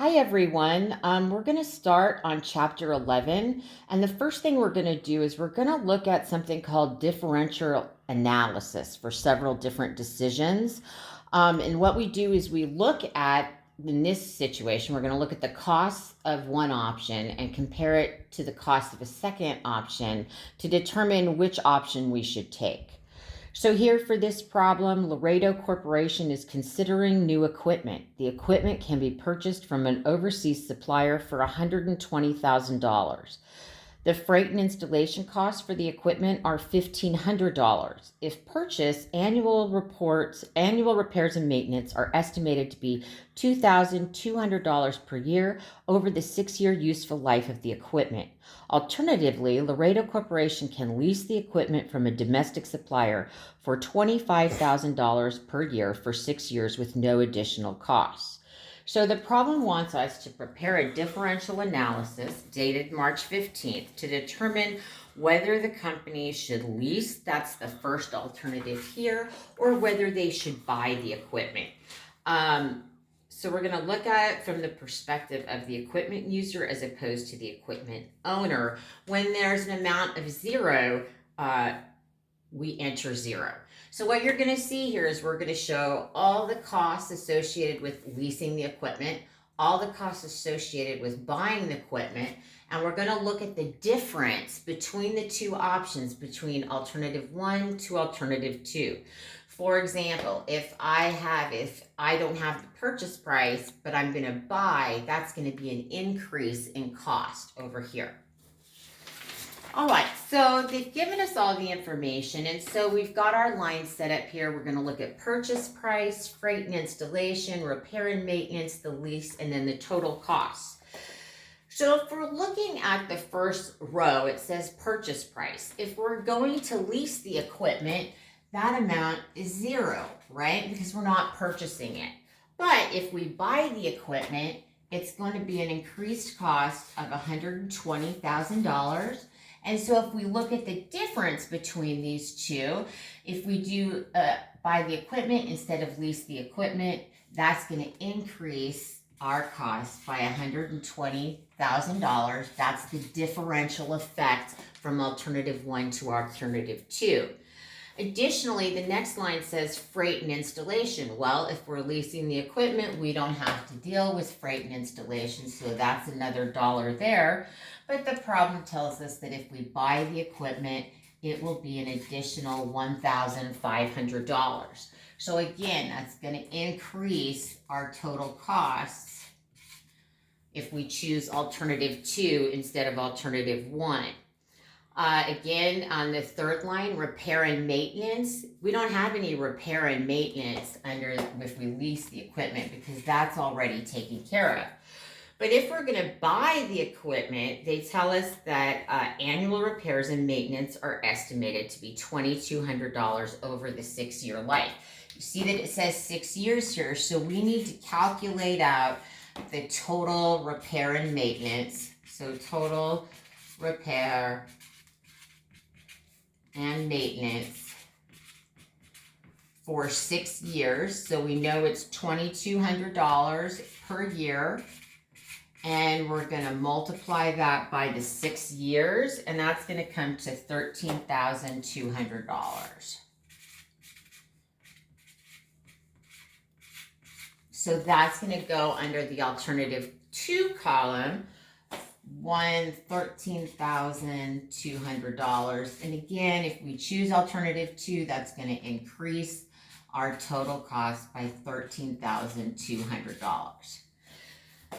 Hi everyone. We're going to start on chapter 11. And the first thing we're going to do is we're going to look at something called differential analysis for several different decisions. And what we do is we look at, in this situation, we're going to look at the cost of one option and compare it to the cost of a second option to determine which option we should take. So here for this problem, Laredo Corporation is considering new equipment. The equipment can be purchased from an overseas supplier for $120,000. The freight and installation costs for the equipment are $1,500. If purchased, annual repairs and maintenance are estimated to be $2,200 per year over the 6-year useful life of the equipment. Alternatively, Laredo Corporation can lease the equipment from a domestic supplier for $25,000 per year for 6 years with no additional costs. So the problem wants us to prepare a differential analysis dated March 15th to determine whether the company should lease, that's the first alternative here, or whether they should buy the equipment. So we're going to look at it from the perspective of the equipment user as opposed to the equipment owner. When there's an amount of zero, we enter zero. So what you're going to see here is we're going to show all the costs associated with leasing the equipment, all the costs associated with buying the equipment, and we're going to look at the difference between the two options, between alternative 1 to alternative 2. For example, if I don't have the purchase price, but I'm going to buy, that's going to be an increase in cost over here. All right, so they've given us all the information, and so we've got our line set up here. We're going to look at purchase price, freight and installation, repair and maintenance, the lease, and then the total costs. So if we're looking at the first row, it says purchase price. If we're going to lease the equipment, that amount is zero, right? Because we're not purchasing it. But if we buy the equipment, it's going to be an increased cost of $120,000. And so if we look at the difference between these two, if we do buy the equipment instead of lease the equipment, that's going to increase our cost by $120,000. That's the differential effect from alternative 1 to alternative 2. Additionally, the next line says freight and installation. Well, if we're leasing the equipment, we don't have to deal with freight and installation, so that's another dollar there. But the problem tells us that if we buy the equipment, it will be an additional $1,500. So again, that's going to increase our total costs if we choose alternative 2 instead of alternative 1. Again, on the third line, repair and maintenance, we don't have any repair and maintenance if we lease the equipment because that's already taken care of. But if we're going to buy the equipment, they tell us that annual repairs and maintenance are estimated to be $2,200 over the 6-year life. You see that it says 6 years here, so we need to calculate out the total repair and maintenance. So total repair and maintenance for 6 years. So we know it's $2,200 per year. And we're going to multiply that by the 6 years, and that's going to come to $13,200. So that's going to go under the alternative 2 column, $13,200. And again, if we choose alternative 2, that's going to increase our total cost by $13,200.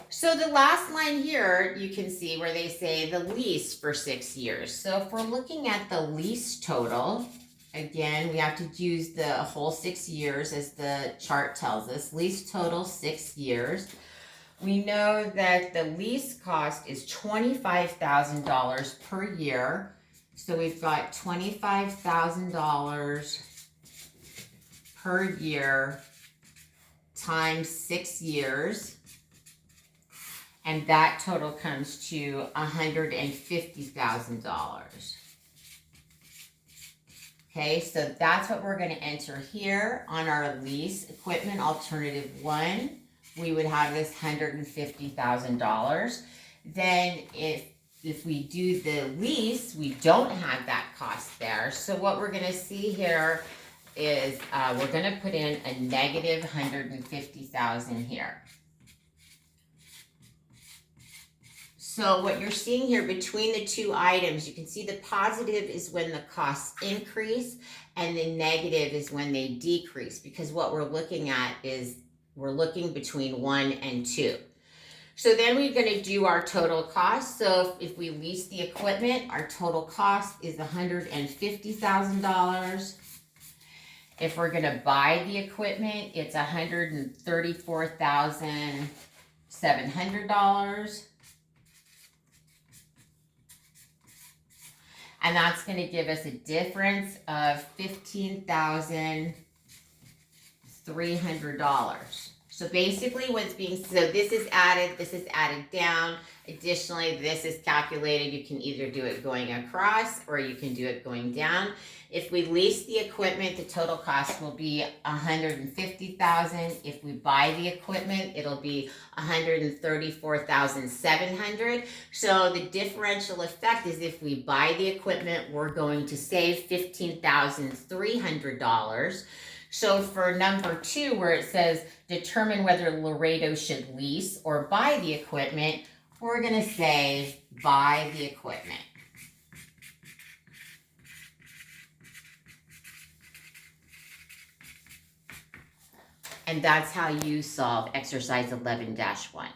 So the last line here, you can see where they say the lease for 6 years. So if we're looking at the lease total, again, we have to use the whole 6 years as the chart tells us. Lease total 6 years. We know that the lease cost is $25,000 per year. So we've got $25,000 per year times 6 years. And that total comes to $150,000. Okay, so that's what we're going to enter here on our lease equipment alternative 1. we would have this $150,000. Then if we do the lease, we don't have that cost there. So what we're gonna see here is we're gonna put in a negative 150,000 here. So what you're seeing here between the two items, you can see the positive is when the costs increase and the negative is when they decrease, because what we're looking at is we're looking between 1 and 2. So then we're going to do our total cost. So if we lease the equipment, our total cost is $150,000. If we're going to buy the equipment, it's $134,700. And that's going to give us a difference of $15,300. So basically what's being, so this is added down. Additionally, this is calculated. You can either do it going across or you can do it going down. If we lease the equipment, the total cost will be $150,000. If we buy the equipment, it'll be $134,700. So the differential effect is if we buy the equipment, we're going to save $15,300. So for number 2, where it says determine whether Laredo should lease or buy the equipment, we're going to say buy the equipment. And that's how you solve exercise 11-1.